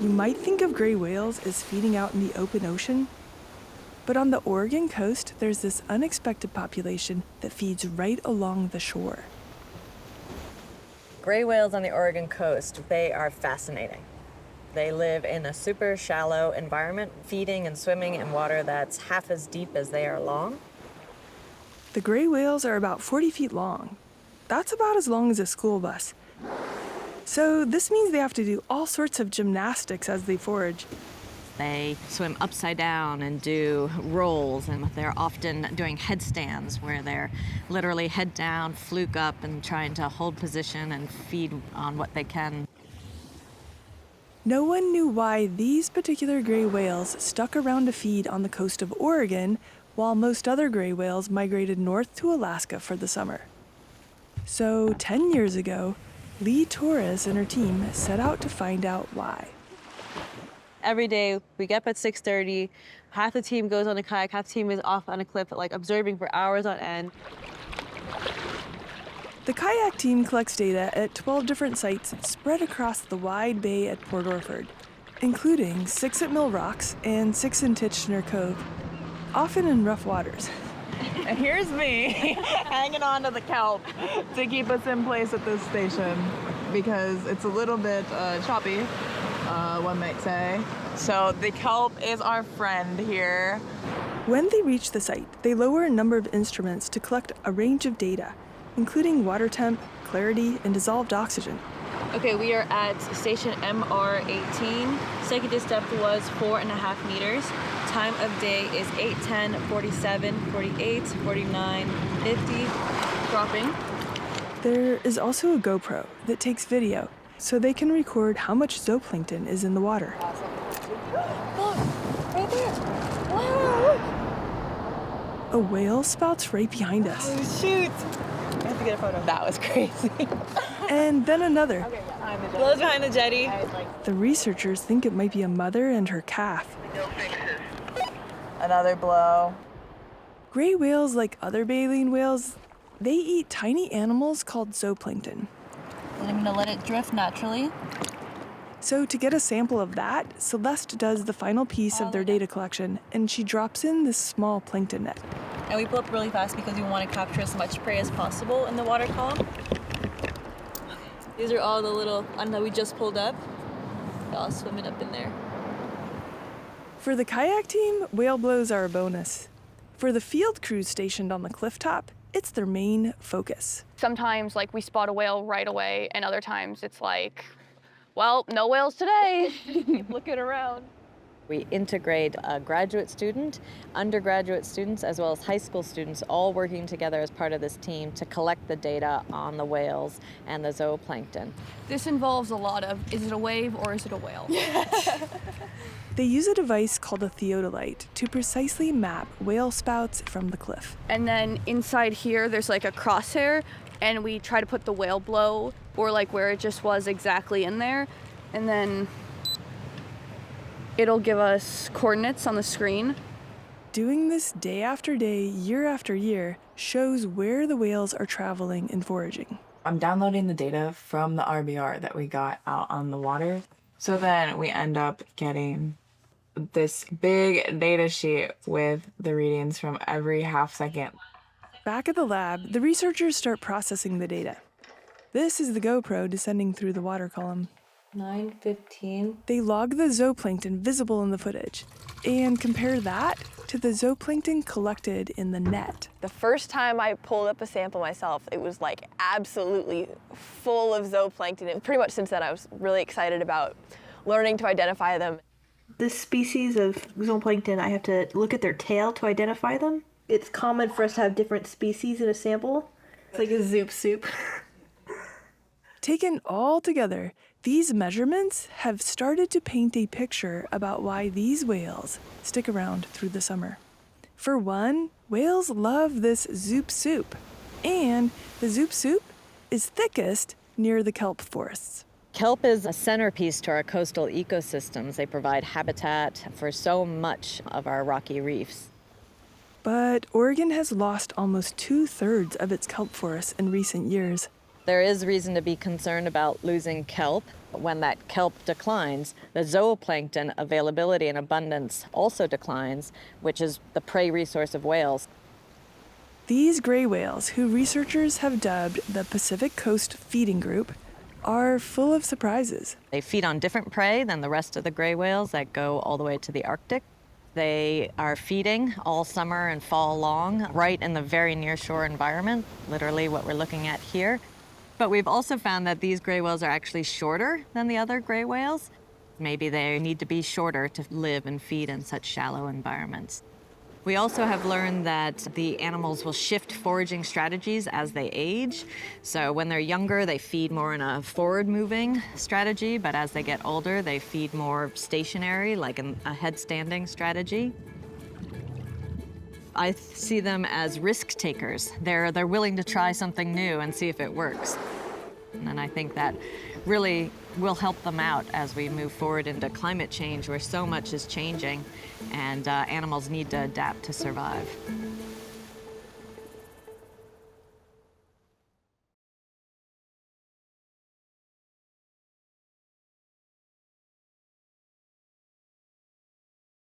You might think of gray whales as feeding out in the open ocean, but on the Oregon coast, there's this unexpected population that feeds right along the shore. Gray whales on the Oregon coast, they are fascinating. They live in a super shallow environment, feeding and swimming in water that's half as deep as they are long. The gray whales are about 40 feet long. That's about as long as a school bus. So this means they have to do all sorts of gymnastics as they forage. They swim upside down and do rolls, and they're often doing headstands where they're literally head down, fluke up, and trying to hold position and feed on what they can. No one knew why these particular gray whales stuck around to feed on the coast of Oregon, while most other gray whales migrated north to Alaska for the summer. So 10 years ago, Lee Torres and her team set out to find out why. Every day, we get up at 6:30, half the team goes on a kayak, half the team is off on a cliff, observing for hours on end. The kayak team collects data at 12 different sites spread across the wide bay at Port Orford, including 6 at Mill Rocks and 6 in Titchener Cove, often in rough waters. And here's me hanging on to the kelp to keep us in place at this station because it's a little bit choppy, one might say. So the kelp is our friend here. When they reach the site, they lower a number of instruments to collect a range of data, including water temp, clarity, and dissolved oxygen. Okay, we are at station MR18. Second depth was 4.5 meters. Time of day is 8:10, 47, 48, 49, 50. Dropping. There is also a GoPro that takes video, so they can record how much zooplankton is in the water. Look, right there. Wow. A whale spouts right behind us. Oh, shoot. I have to get a photo. That was crazy. And then another. Blows behind the jetty. The researchers think it might be a mother and her calf. Another blow. Gray whales, like other baleen whales, they eat tiny animals called zooplankton. I'm gonna let it drift naturally. So to get a sample of that, Celeste does the final piece of their data collection, and she drops in this small plankton net. And we pull up really fast because we want to capture as much prey as possible in the water column. These are all the little ones that we just pulled up. They're all swimming up in there. For the kayak team, whale blows are a bonus. For the field crews stationed on the cliff top, it's their main focus. Sometimes we spot a whale right away, and other times it's well, no whales today. Keep looking around. We integrate a graduate student, undergraduate students, as well as high school students, all working together as part of this team to collect the data on the whales and the zooplankton. This involves a lot of, is it a wave or is it a whale? They use a device called a theodolite to precisely map whale spouts from the cliff. And then inside here, there's a crosshair, and we try to put the whale blow, or where it just was exactly in there, and then it'll give us coordinates on the screen. Doing this day after day, year after year, shows where the whales are traveling and foraging. I'm downloading the data from the RBR that we got out on the water. So then we end up getting this big data sheet with the readings from every half second. Back at the lab, the researchers start processing the data. This is the GoPro descending through the water column. 9:15. They log the zooplankton visible in the footage and compare that to the zooplankton collected in the net. The first time I pulled up a sample myself, it was absolutely full of zooplankton. And pretty much since then, I was really excited about learning to identify them. This species of zooplankton, I have to look at their tail to identify them. It's common for us to have different species in a sample. It's like a zoop soup. Taken all together, these measurements have started to paint a picture about why these whales stick around through the summer. For one, whales love this zoop soup, and the zoop soup is thickest near the kelp forests. Kelp is a centerpiece to our coastal ecosystems. They provide habitat for so much of our rocky reefs. But Oregon has lost almost 2/3 of its kelp forests in recent years. There is reason to be concerned about losing kelp. When that kelp declines, the zooplankton availability and abundance also declines, which is the prey resource of whales. These gray whales, who researchers have dubbed the Pacific Coast Feeding Group, are full of surprises. They feed on different prey than the rest of the gray whales that go all the way to the Arctic. They are feeding all summer and fall long, right in the very near-shore environment, literally what we're looking at here. But we've also found that these gray whales are actually shorter than the other gray whales. Maybe they need to be shorter to live and feed in such shallow environments. We also have learned that the animals will shift foraging strategies as they age. So when they're younger, they feed more in a forward-moving strategy, but as they get older, they feed more stationary, like a headstanding strategy. I see them as risk takers. They're willing to try something new and see if it works. And I think that really will help them out as we move forward into climate change, where so much is changing and animals need to adapt to survive.